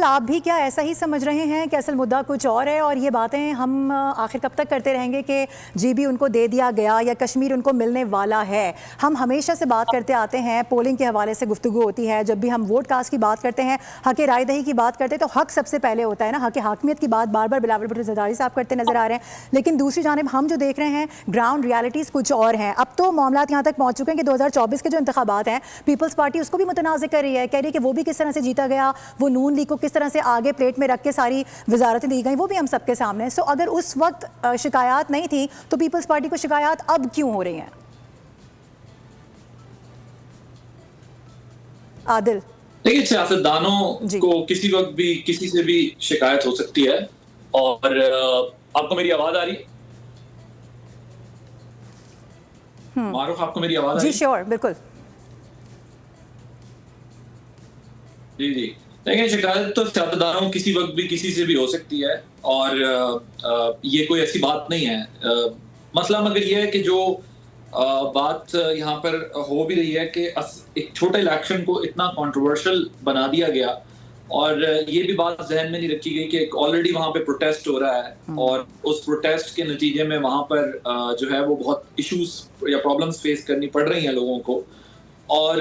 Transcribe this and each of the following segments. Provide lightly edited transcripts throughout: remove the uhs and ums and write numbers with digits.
आदिल, आप भी क्या ऐसा ही समझ रहे हैं कि असल मुद्दा कुछ और है और ये बातें हम आखिर कब तक करते रहेंगे कि जीबी उनको दे दिया गया या कश्मीर उनको मिलने वाला है? हम हमेशा से बात करते आते हैं, पोलिंग के हवाले से गुफ्तगू होती है, जब भी हम वोट कास्ट की बात करते हैं, हक राय दही की बात करते हैं तो हक सबसे पहले होता है ना। हक हाकमियत की बात बार बार बिलावल भुट्टो ज़रदारी साहब करते नजर आ रहे हैं, लेकिन दूसरी जानिब हम जो देख रहे हैं ग्राउंड रियलिटीज़ कुछ और हैं। अब तो मामला यहाँ तक पहुँच चुके हैं कि 2024 के जो इंतखाबात हैं, पीपल्स पार्टी उसको भी मुतनाज़ कर रही है, कह रही है कि वो भी किस तरह से जीता गया, वो नून लीग को किस तरह से आगे प्लेट में रख के सारी वजारतें दी गई, वो भी हम सबके सामने है। सो अगर उस वक्त शिकायत नहीं थी तो पीपल्स पार्टी को शिकायत अब क्यों हो रही हैं? आदिल, देखिए, सियासतदानों को किसी वक्त भी किसी से भी शिकायत हो सकती है। और आपको मेरी आवाज आ रही है? मारूफ, आपको मेरी आवाज आ रही है? जी श्योर, बिल्कुल। जी जी, देखिए, शिकायत तो सियासतदानों किसी वक्त भी किसी से भी हो सकती है और ये कोई ऐसी बात नहीं है। मसला मगर ये है कि जो बात यहाँ पर हो भी रही है कि एक छोटे इलेक्शन को इतना कंट्रोवर्शियल बना दिया गया और ये भी बात जहन में नहीं रखी गई कि ऑलरेडी वहाँ पे प्रोटेस्ट हो रहा है और उस प्रोटेस्ट के नतीजे में वहाँ पर जो है वो बहुत इश्यूज या प्रॉब्लम्स फेस करनी पड़ रही हैं लोगों को। और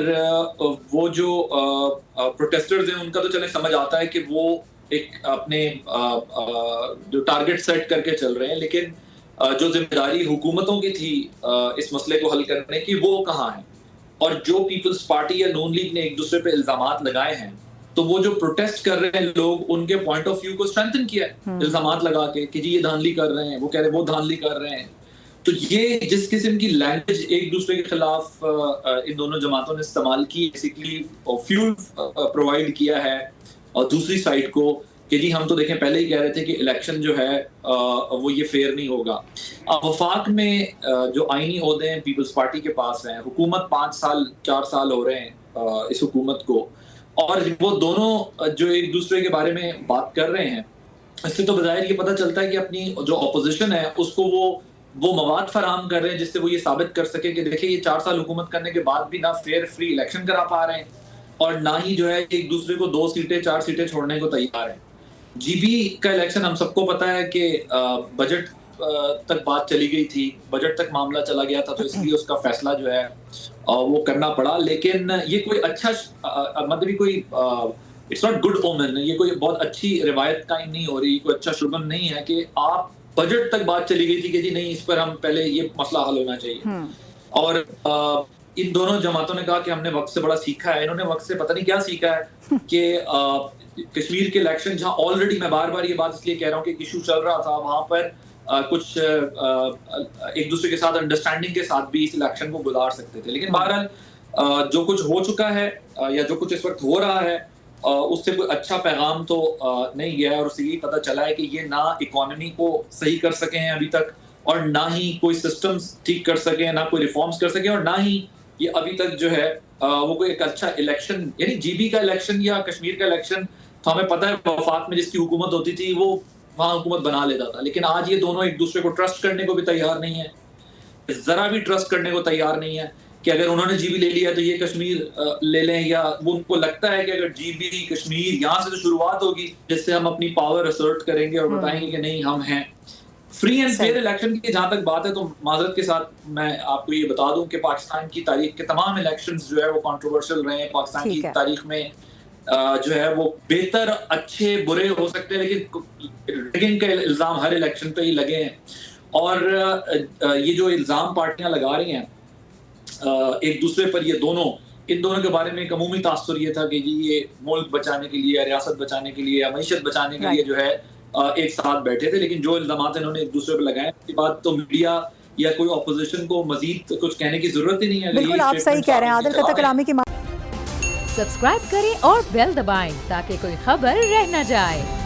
वो जो प्रोटेस्टर्स हैं उनका तो चले समझ आता है कि वो एक अपने जो टारगेट सेट करके चल रहे हैं, लेकिन जो जिम्मेदारी हुकूमतों की थी इस मसले को हल करने की, वो कहाँ है? और जो पीपल्स पार्टी या नून लीग ने एक दूसरे पे इल्जामात लगाए हैं, तो वो जो प्रोटेस्ट कर रहे हैं लोग, उनके पॉइंट ऑफ व्यू को स्ट्रेंथन किया है इल्जामात लगा के कि जी ये धांधली कर रहे हैं, वो कह रहे हैं वो धांधली कर रहे हैं। तो ये जिस किस्म की लैंग्वेज एक दूसरे के खिलाफ इन दोनों जमातों ने इस्तेमाल की, बेसिकली फ्यूल प्रोवाइड किया है और दूसरी साइड को कि जी हम तो देखें पहले ही कह रहे थे कि इलेक्शन जो है वो ये फेयर नहीं होगा। वफाक में जो आईनी ओहदे हैं पीपल्स पार्टी के पास हैं, हुकूमत 4 साल हो रहे हैं इस हुकूमत को, और वो दोनों जो एक दूसरे के बारे में बात कर रहे हैं, इससे तो बज़ाहिर ये पता चलता है कि अपनी जो अपोजिशन है उसको वो मवाद फराहम कर रहे हैं जिससे वो ये साबित कर सके कि देखिए ये 4 साल हुकूमत करने के बाद भी ना फेयर फ्री इलेक्शन करा पा रहे हैं और ना ही जो है एक दूसरे को 2 सीटें 4 सीटें छोड़ने को तैयार है। जीबी का इलेक्शन हम सबको पता है कि बजट तक बात चली गई थी, बजट तक मामला चला गया था, तो इसलिए उसका फैसला जो है वो करना पड़ा। लेकिन ये कोई अच्छा मतलब कोई इट्स नॉट गुड ओमेन, ये कोई बहुत अच्छी रिवायत कायम नहीं हो रही, कोई अच्छा शुगन नहीं है कि आप बजट तक बात चली गई थी कि जी नहीं इस पर हम पहले ये मसला हल होना चाहिए। और इन दोनों जमातों ने कहा कि हमने वक्त से बड़ा सीखा है। इन्होंने वक्त से पता नहीं क्या सीखा है कि कश्मीर के इलेक्शन जहां ऑलरेडी, मैं बार बार ये बात इसलिए कह रहा हूँ कि इशू चल रहा था, वहां पर कुछ एक दूसरे के साथ अंडरस्टैंडिंग के साथ भी इस इलेक्शन को गुजार सकते थे। लेकिन बहरहाल जो कुछ हो चुका है या जो कुछ इस वक्त हो रहा है उससे कोई अच्छा पैगाम तो नहीं गया है और उससे यही पता चला है कि ये ना इकोनॉमी को सही कर सके हैं अभी तक और ना ही कोई सिस्टम्स ठीक कर सके, ना कोई रिफॉर्म्स कर सके और ना ही ये अभी तक जो है वो कोई एक अच्छा इलेक्शन, यानी जीबी का इलेक्शन या कश्मीर का इलेक्शन, तो हमें पता है वफाक में जिसकी हुकूमत होती थी वो वहां हुकूमत बना लेता था। लेकिन आज ये दोनों एक दूसरे को ट्रस्ट करने को भी तैयार नहीं है, जरा भी ट्रस्ट करने को तैयार नहीं है कि अगर उन्होंने जीबी ले लिया तो ये कश्मीर ले लें, या वो उनको लगता है कि अगर जीबी कश्मीर यहाँ से तो शुरुआत होगी जिससे हम अपनी पावर असर्ट करेंगे और बताएंगे कि नहीं हम हैं। फ्री एंड फेयर इलेक्शन की जहां तक बात है तो माजरत के साथ मैं आपको ये बता दूं कि पाकिस्तान की तारीख के तमाम इलेक्शंस जो है वो कंट्रोवर्शियल रहे हैं। पाकिस्तान की तारीख में जो है वो बेहतर, अच्छे, बुरे हो सकते हैं, लेकिन रिगिंग के इल्जाम हर इलेक्शन पे ही लगे हैं। और ये जो इल्जाम पार्टियां लगा रही हैं एक दूसरे पर, ये इन दोनों के बारे में एक अमूमी तासुर ये था कि जी ये मुल्क बचाने के लिए, रियासत बचाने के लिए या मईशत बचाने के लिए जो है एक साथ बैठे थे। लेकिन जो इल्जामात इन्होंने एक दूसरे पर लगाए, उसके बाद तो मीडिया या कोई ऑपोजिशन को मजीद कुछ कहने की जरूरत ही नहीं है। बिल्कुल आप सही कह रहे हैं आदिल। कतक कलामी की सब्सक्राइब करें और बेल दबाएं ताकि कोई खबर रह न जाए।